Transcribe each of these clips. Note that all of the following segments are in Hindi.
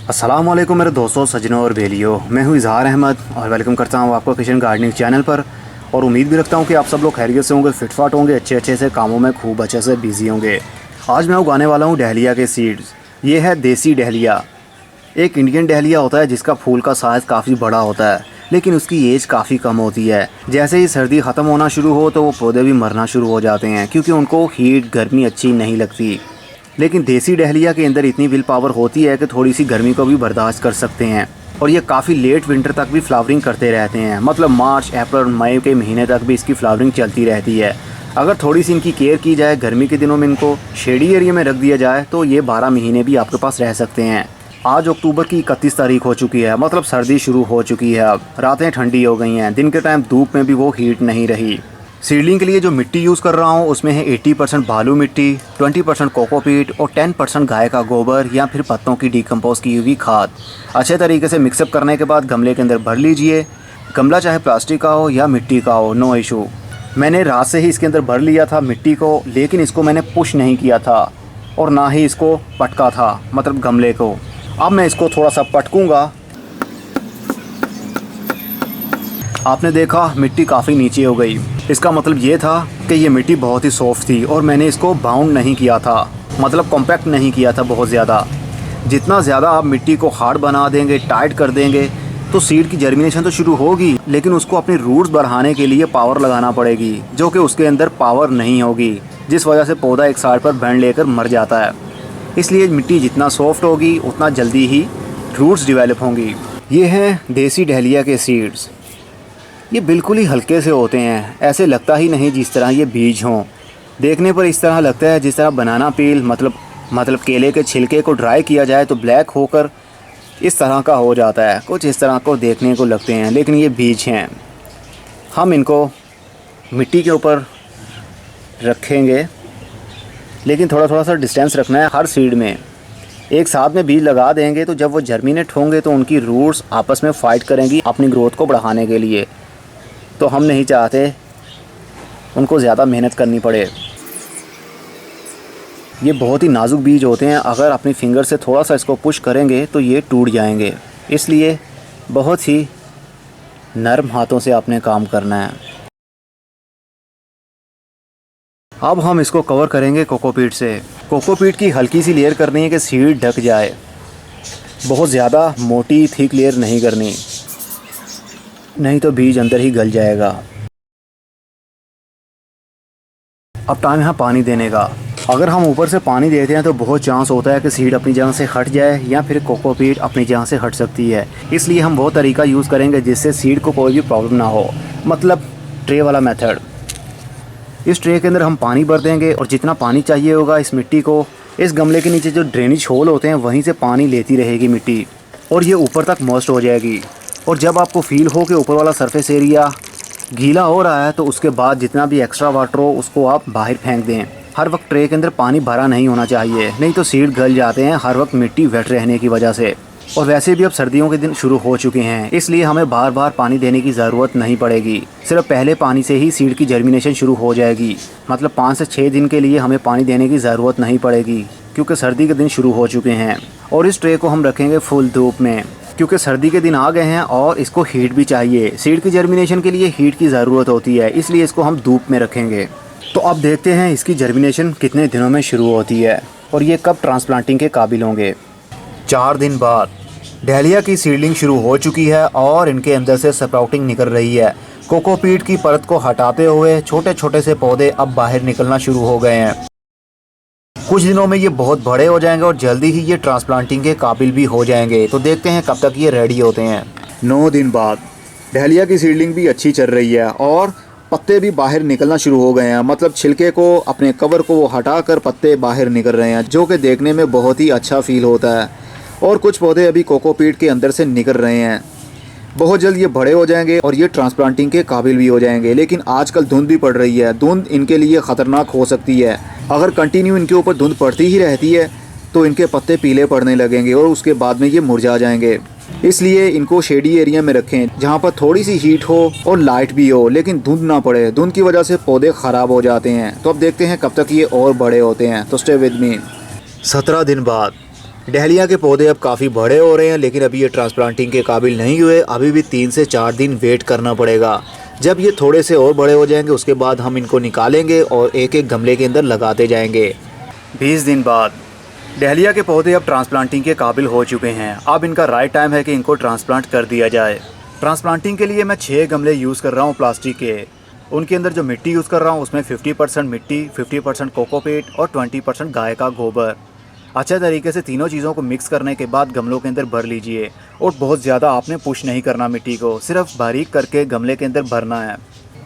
अस्सलाम वालेकुम मेरे दोस्तों, सज्जनों और बेलियों। मैं हूं इज़हार अहमद और वेलकम करता हूं आपको किचन गार्डनिंग चैनल पर। और उम्मीद भी रखता हूं कि आप सब लोग खैरियत से होंगे, फिटफाट होंगे, अच्छे से कामों में खूब अच्छे से बिजी होंगे। आज मैं उगाने वाला हूं डहलिया के सीड्स। ये है देसी डहलिया। एक इंडियन डहलिया होता है जिसका फूल का साइज़ काफ़ी बड़ा होता है, लेकिन उसकी एज काफ़ी कम होती है। जैसे ही सर्दी ख़त्म होना शुरू हो तो वो पौधे भी मरना शुरू हो जाते हैं, क्योंकि उनको हीट गर्मी अच्छी नहीं लगती। लेकिन देसी डहलिया के अंदर इतनी विल पावर होती है कि थोड़ी सी गर्मी को भी बर्दाश्त कर सकते हैं। और ये काफ़ी लेट विंटर तक भी फ्लावरिंग करते रहते हैं, मतलब मार्च अप्रैल मई के महीने तक भी इसकी फ्लावरिंग चलती रहती है। अगर थोड़ी सी इनकी केयर की जाए, गर्मी के दिनों में इनको शेडी एरिया में रख दिया जाए तो ये 12 महीने भी आपके पास रह सकते हैं। आज अक्टूबर की 31 तारीख हो चुकी है, मतलब सर्दी शुरू हो चुकी है। अब रातें ठंडी हो गई हैं, दिन के टाइम धूप में भी वो हीट नहीं रही। सीडलिंग के लिए जो मिट्टी यूज़ कर रहा हूँ उसमें है 80% बालू मिट्टी, 20% कोकोपीट और 10% गाय का गोबर या फिर पत्तों की डिकम्पोज की हुई खाद। अच्छे तरीके से मिक्सअप करने के बाद गमले के अंदर भर लीजिए। गमला चाहे प्लास्टिक का हो या मिट्टी का हो, नो इशू। मैंने रात से ही इसके अंदर भर लिया था मिट्टी को, लेकिन इसको मैंने पुश नहीं किया था और ना ही इसको पटका था, मतलब गमले को। अब मैं इसको थोड़ा सा पटकूँगा। आपने देखा मिट्टी काफ़ी नीचे हो गई। इसका मतलब ये था कि ये मिट्टी बहुत ही सॉफ्ट थी और मैंने इसको बाउंड नहीं किया था, मतलब कॉम्पैक्ट नहीं किया था बहुत ज़्यादा। जितना ज़्यादा आप मिट्टी को हार्ड बना देंगे, टाइट कर देंगे, तो सीड की जर्मिनेशन तो शुरू होगी, लेकिन उसको अपनी रूट्स बढ़ाने के लिए पावर लगाना पड़ेगी, जो कि उसके अंदर पावर नहीं होगी, जिस वजह से पौधा एक साइड पर बैंड लेकर मर जाता है। इसलिए मिट्टी जितना सॉफ्ट होगी उतना जल्दी ही रूट्स डेवलप होंगी। ये हैं देसी डहलिया के सीड्स। ये बिल्कुल ही हल्के से होते हैं, ऐसे लगता ही नहीं जिस तरह ये बीज हों। देखने पर इस तरह लगता है जिस तरह बनाना पील, मतलब केले के छिलके को ड्राई किया जाए तो ब्लैक होकर इस तरह का हो जाता है, कुछ इस तरह को देखने को लगते हैं, लेकिन ये बीज हैं। हम इनको मिट्टी के ऊपर रखेंगे, लेकिन थोड़ा सा डिस्टेंस रखना है हर सीड में। एक साथ में बीज लगा देंगे तो जब वो जर्मिनेट होंगे तो उनकी रूट्स आपस में फाइट करेंगी अपनी ग्रोथ को बढ़ाने के लिए। तो हम नहीं चाहते उनको ज़्यादा मेहनत करनी पड़े। ये बहुत ही नाजुक बीज होते हैं, अगर अपनी फिंगर से थोड़ा सा इसको पुश करेंगे तो ये टूट जाएंगे। इसलिए बहुत ही नरम हाथों से आपने काम करना है। अब हम इसको कवर करेंगे कोकोपीट से। कोकोपीट की हल्की सी लेयर करनी है कि सीड ढक जाए, बहुत ज़्यादा मोटी थिक लेयर नहीं करनी, नहीं तो बीज अंदर ही गल जाएगा। अब टाइम है पानी देने का। अगर हम ऊपर से पानी देते हैं तो बहुत चांस होता है कि सीड अपनी जगह से हट जाए या फिर कोकोपीट अपनी जगह से हट सकती है। इसलिए हम वो तरीका यूज़ करेंगे जिससे सीड को कोई भी प्रॉब्लम ना हो, मतलब ट्रे वाला मेथड। इस ट्रे के अंदर हम पानी भर देंगे और जितना पानी चाहिए होगा इस मिट्टी को, इस गमले के नीचे जो ड्रेनेज होल होते हैं वहीं से पानी लेती रहेगी मिट्टी और ये ऊपर तक मॉइस्ट हो जाएगी। और जब आपको फील हो कि ऊपर वाला सरफेस एरिया गीला हो रहा है तो उसके बाद जितना भी एक्स्ट्रा वाटर हो उसको आप बाहर फेंक दें। हर वक्त ट्रे के अंदर पानी भरा नहीं होना चाहिए, नहीं तो सीड गल जाते हैं हर वक्त मिट्टी वेट रहने की वजह से। और वैसे भी अब सर्दियों के दिन शुरू हो चुके हैं, इसलिए हमें बार बार पानी देने की ज़रूरत नहीं पड़ेगी। सिर्फ पहले पानी से ही सीड की जर्मिनेशन शुरू हो जाएगी, मतलब 5 से 6 दिन के लिए हमें पानी देने की ज़रूरत नहीं पड़ेगी, क्योंकि सर्दी के दिन शुरू हो चुके हैं। और इस ट्रे को हम रखेंगे फुल धूप में, क्योंकि सर्दी के दिन आ गए हैं और इसको हीट भी चाहिए। सीड की जर्मिनेशन के लिए हीट की ज़रूरत होती है, इसलिए इसको हम धूप में रखेंगे। तो अब देखते हैं इसकी जर्मिनेशन कितने दिनों में शुरू होती है और ये कब ट्रांसप्लांटिंग के काबिल होंगे। 4 दिन बाद डहलिया की सीडलिंग शुरू हो चुकी है और इनके अंदर से स्प्राउटिंग निकल रही है। कोकोपीट की परत को हटाते हुए छोटे छोटे से पौधे अब बाहर निकलना शुरू हो गए हैं। कुछ दिनों में ये बहुत बड़े हो जाएंगे और जल्दी ही ये ट्रांसप्लांटिंग के काबिल भी हो जाएंगे। तो देखते हैं कब तक ये रेडी होते हैं। 9 दिन बाद डहलिया की सीडलिंग भी अच्छी चल रही है और पत्ते भी बाहर निकलना शुरू हो गए हैं, मतलब छिलके को, अपने कवर को वो हटाकर पत्ते बाहर निकल रहे हैं, जो कि देखने में बहुत ही अच्छा फील होता है। और कुछ पौधे अभी कोकोपीट के अंदर से निकल रहे हैं। बहुत जल्द ये बड़े हो जाएंगे और ये ट्रांसप्लांटिंग के काबिल भी हो जाएंगे। लेकिन आजकल धुंध भी पड़ रही है, धुंध इनके लिए ख़तरनाक हो सकती है। अगर कंटिन्यू इनके ऊपर धुंध पड़ती ही रहती है तो इनके पत्ते पीले पड़ने लगेंगे और उसके बाद में ये मुरझा जाएंगे। इसलिए इनको शेडी एरिया में रखें जहाँ पर थोड़ी सी हीट हो और लाइट भी हो, लेकिन धुंध ना पड़े। धुंध की वजह से पौधे ख़राब हो जाते हैं। तो अब देखते हैं कब तक ये और बड़े होते हैं। तो स्टे विद मी। 17 दिन बाद डहलिया के पौधे अब काफ़ी बड़े हो रहे हैं, लेकिन अभी ये ट्रांसप्लांटिंग के काबिल नहीं हुए। अभी भी 3 से 4 दिन वेट करना पड़ेगा। जब ये थोड़े से और बड़े हो जाएंगे उसके बाद हम इनको निकालेंगे और एक एक गमले के अंदर लगाते जाएंगे। 20 दिन बाद डहलिया के पौधे अब ट्रांसप्लांटिंग के काबिल हो चुके हैं। अब इनका राइट टाइम है कि इनको ट्रांसप्लांट कर दिया जाए। ट्रांसप्लांटिंग के लिए मैं 6 गमले यूज़ कर रहा हूँ प्लास्टिक के। उनके अंदर जो मिट्टी यूज़ कर रहा हूँ उसमें 50% मिट्टी, 50% कोकोपीट और 20% गाय का गोबर। अच्छे तरीके से तीनों चीज़ों को मिक्स करने के बाद गमलों के अंदर भर लीजिए। और बहुत ज़्यादा आपने पुश नहीं करना मिट्टी को, सिर्फ बारीक करके गमले के अंदर भरना है।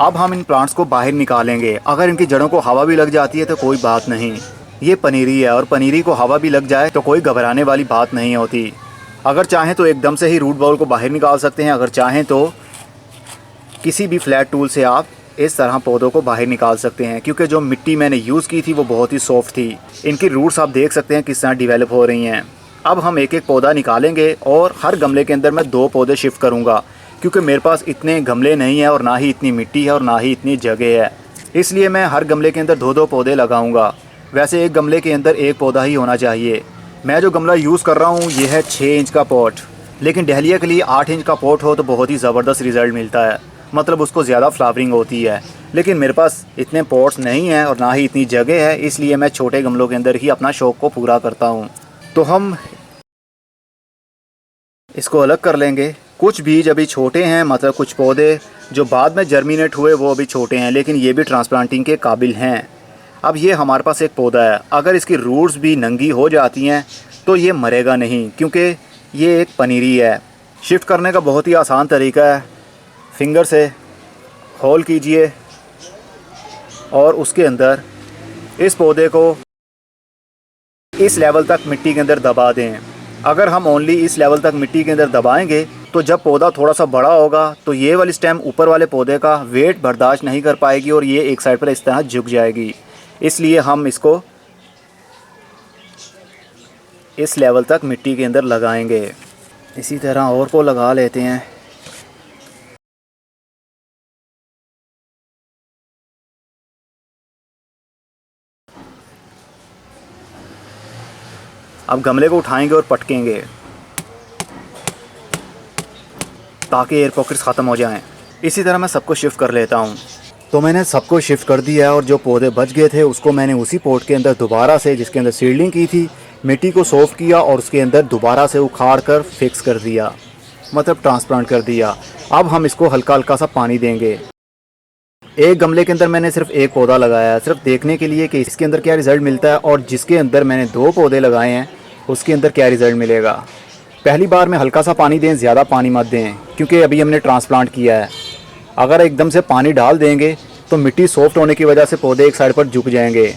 अब हम इन प्लांट्स को बाहर निकालेंगे। अगर इनकी जड़ों को हवा भी लग जाती है तो कोई बात नहीं, ये पनीरी है और पनीरी को हवा भी लग जाए तो कोई घबराने वाली बात नहीं होती। अगर चाहें तो एकदम से ही रूट बॉल को बाहर निकाल सकते हैं। अगर चाहें तो किसी भी फ्लैट टूल से आप इस तरह पौधों को बाहर निकाल सकते हैं, क्योंकि जो मिट्टी मैंने यूज़ की थी वो बहुत ही सॉफ्ट थी। इनकी रूट्स आप देख सकते हैं किस तरह डेवलप हो रही हैं। अब हम एक एक पौधा निकालेंगे और हर गमले के अंदर मैं 2 पौधे शिफ्ट करूँगा, क्योंकि मेरे पास इतने गमले नहीं है और ना ही इतनी मिट्टी है और ना ही इतनी जगह है। इसलिए मैं हर गमले के अंदर 2-2 पौधे लगाऊंगा। वैसे एक गमले के अंदर एक पौधा ही होना चाहिए। मैं जो गमला यूज़ कर रहा हूँ ये है 6 इंच का पॉट, लेकिन डहलिया के लिए 8 इंच का पॉट हो तो बहुत ही ज़बरदस्त रिज़ल्ट मिलता है, मतलब उसको ज़्यादा फ्लावरिंग होती है। लेकिन मेरे पास इतने पॉट्स नहीं हैं और ना ही इतनी जगह है, इसलिए मैं छोटे गमलों के अंदर ही अपना शौक़ को पूरा करता हूँ। तो हम इसको अलग कर लेंगे। कुछ बीज अभी छोटे हैं, मतलब कुछ पौधे जो बाद में जर्मिनेट हुए वो अभी छोटे हैं, लेकिन ये भी ट्रांसप्लांटिंग के काबिल हैं। अब ये हमारे पास एक पौधा है, अगर इसकी रूट्स भी नंगी हो जाती हैं तो ये मरेगा नहीं, क्योंकि ये एक पनीरी है। शिफ्ट करने का बहुत ही आसान तरीका है। फिंगर से होल कीजिए और उसके अंदर इस पौधे को इस लेवल तक मिट्टी के अंदर दबा दें। अगर हम ओनली इस लेवल तक मिट्टी के अंदर दबाएंगे तो जब पौधा थोड़ा सा बड़ा होगा तो ये वाली स्टेम ऊपर वाले पौधे का वेट बर्दाश्त नहीं कर पाएगी और ये एक साइड पर इस तरह झुक जाएगी। इसलिए हम इसको इस लेवल तक मिट्टी के अंदर लगाएंगे। इसी तरह और को लगा लेते हैं। अब गमले को उठाएंगे और पटकेंगे ताकि एयर पॉकेट्स ख़त्म हो जाएं। इसी तरह मैं सबको शिफ्ट कर लेता हूं। तो मैंने सबको शिफ्ट कर दिया है और जो पौधे बच गए थे उसको मैंने उसी पॉट के अंदर दोबारा से, जिसके अंदर सीडलिंग की थी, मिट्टी को सॉफ्ट किया और उसके अंदर दोबारा से उखाड़ कर फिक्स कर दिया, मतलब ट्रांसप्लांट कर दिया। अब हम इसको हल्का हल्का सा पानी देंगे। एक गमले के अंदर मैंने सिर्फ एक पौधा लगाया है, सिर्फ देखने के लिए कि इसके अंदर क्या रिज़ल्ट मिलता है, और जिसके अंदर मैंने 2 पौधे लगाए हैं उसके अंदर क्या रिज़ल्ट मिलेगा। पहली बार में हल्का सा पानी दें, ज़्यादा पानी मत दें, क्योंकि अभी हमने ट्रांसप्लांट किया है। अगर एकदम से पानी डाल देंगे तो मिट्टी सॉफ्ट होने की वजह से पौधे एक साइड पर झुक जाएंगे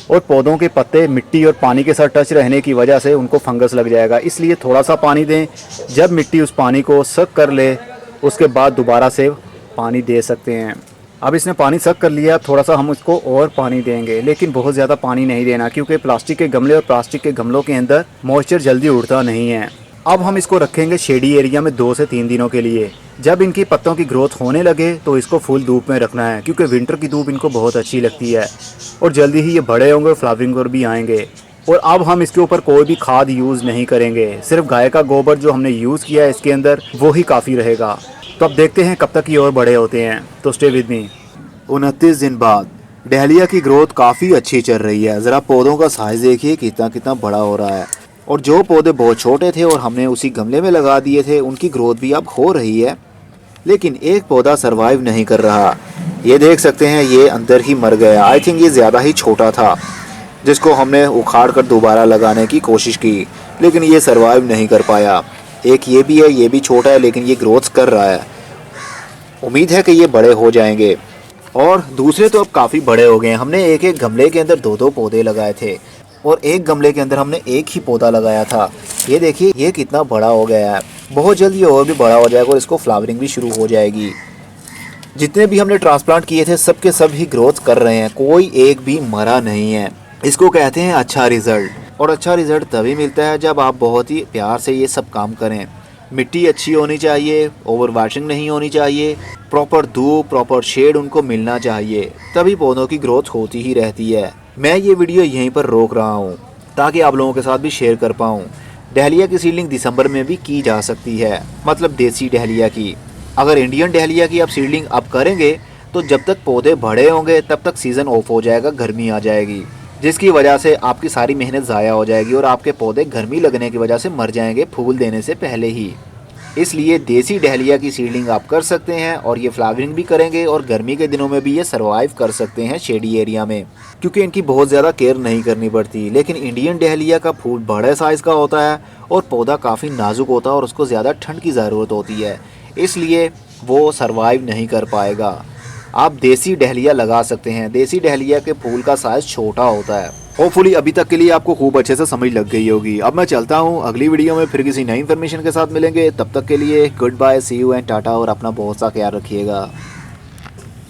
और पौधों के पत्ते मिट्टी और पानी के साथ टच रहने की वजह से उनको फंगस लग जाएगा। इसलिए थोड़ा सा पानी दें। जब मिट्टी उस पानी को सक कर ले उसके बाद दोबारा से पानी दे सकते हैं। अब इसने पानी सक कर लिया, थोड़ा सा हम इसको और पानी देंगे, लेकिन बहुत ज़्यादा पानी नहीं देना, क्योंकि प्लास्टिक के गमले और प्लास्टिक के गमलों के अंदर मॉइस्चर जल्दी उड़ता नहीं है। अब हम इसको रखेंगे शेडी एरिया में 2 से 3 दिनों के लिए। जब इनकी पत्तों की ग्रोथ होने लगे तो इसको फुल धूप में रखना है, क्योंकि विंटर की धूप इनको बहुत अच्छी लगती है और जल्दी ही ये बड़े होंगे और फ्लावरिंग पर भी आएंगे। और अब हम इसके ऊपर कोई भी खाद यूज़ नहीं करेंगे, सिर्फ गाय का गोबर जो हमने यूज़ किया है इसके अंदर वो ही काफ़ी रहेगा। तो अब देखते हैं कब तक ये और बड़े होते हैं। तो स्टे विद मी। 29 दिन बाद डहलिया की ग्रोथ काफ़ी अच्छी चल रही है। ज़रा पौधों का साइज़ देखिए कितना कितना बड़ा हो रहा है। और जो पौधे बहुत छोटे थे और हमने उसी गमले में लगा दिए थे उनकी ग्रोथ भी अब हो रही है, लेकिन एक पौधा सरवाइव नहीं कर रहा। ये देख सकते हैं ये अंदर ही मर गया। आई थिंक ये ज़्यादा ही छोटा था, जिसको हमने उखाड़ कर दोबारा लगाने की कोशिश की, लेकिन ये सरवाइव नहीं कर पाया। एक ये भी है, ये भी छोटा है, लेकिन ये ग्रोथ कर रहा है। उम्मीद है कि ये बड़े हो जाएंगे। और दूसरे तो अब काफ़ी बड़े हो गए हैं। हमने एक एक गमले के अंदर 2-2 पौधे लगाए थे और एक गमले के अंदर हमने एक ही पौधा लगाया था। ये देखिए ये कितना बड़ा हो गया है। बहुत जल्द ये और भी बड़ा हो जाएगा और इसको फ्लावरिंग भी शुरू हो जाएगी। जितने भी हमने ट्रांसप्लांट किए थे सबके सब ही ग्रोथ कर रहे हैं, कोई एक भी मरा नहीं है। इसको कहते हैं अच्छा रिज़ल्ट। और अच्छा रिज़ल्ट तभी मिलता है जब आप बहुत ही प्यार से ये सब काम करें। मिट्टी अच्छी होनी चाहिए, ओवर वाशिंग नहीं होनी चाहिए, प्रॉपर धूप, प्रॉपर शेड उनको मिलना चाहिए, तभी पौधों की ग्रोथ होती ही रहती है। मैं ये वीडियो यहीं पर रोक रहा हूँ ताकि आप लोगों के साथ भी शेयर कर पाऊँ। डहलिया की सीडलिंग दिसंबर में भी की जा सकती है, मतलब देसी डहलिया की। अगर इंडियन डहलिया की आप सीडलिंग अब करेंगे तो जब तक पौधे बड़े होंगे तब तक सीज़न ऑफ हो जाएगा, गर्मी आ जाएगी, जिसकी वजह से आपकी सारी मेहनत ज़ाया हो जाएगी और आपके पौधे गर्मी लगने की वजह से मर जाएंगे फूल देने से पहले ही। इसलिए देसी डहलिया की सीडलिंग आप कर सकते हैं और ये फ्लावरिंग भी करेंगे और गर्मी के दिनों में भी ये सर्वाइव कर सकते हैं शेडी एरिया में, क्योंकि इनकी बहुत ज़्यादा केयर नहीं करनी पड़ती। लेकिन इंडियन डहलिया का फूल बड़े साइज़ का होता है और पौधा काफ़ी नाजुक होता है और उसको ज़्यादा ठंड की ज़रूरत होती है, इसलिए वो सर्वाइव नहीं कर पाएगा। आप देसी डहलिया लगा सकते हैं। देसी डहलिया के फूल का साइज़ छोटा होता है। होपफुली अभी तक के लिए आपको खूब अच्छे से समझ लग गई होगी। अब मैं चलता हूँ, अगली वीडियो में फिर किसी नई इन्फॉर्मेशन के साथ मिलेंगे। तब तक के लिए good bye, see you and tata, और अपना बहुत सा ख्याल रखिएगा।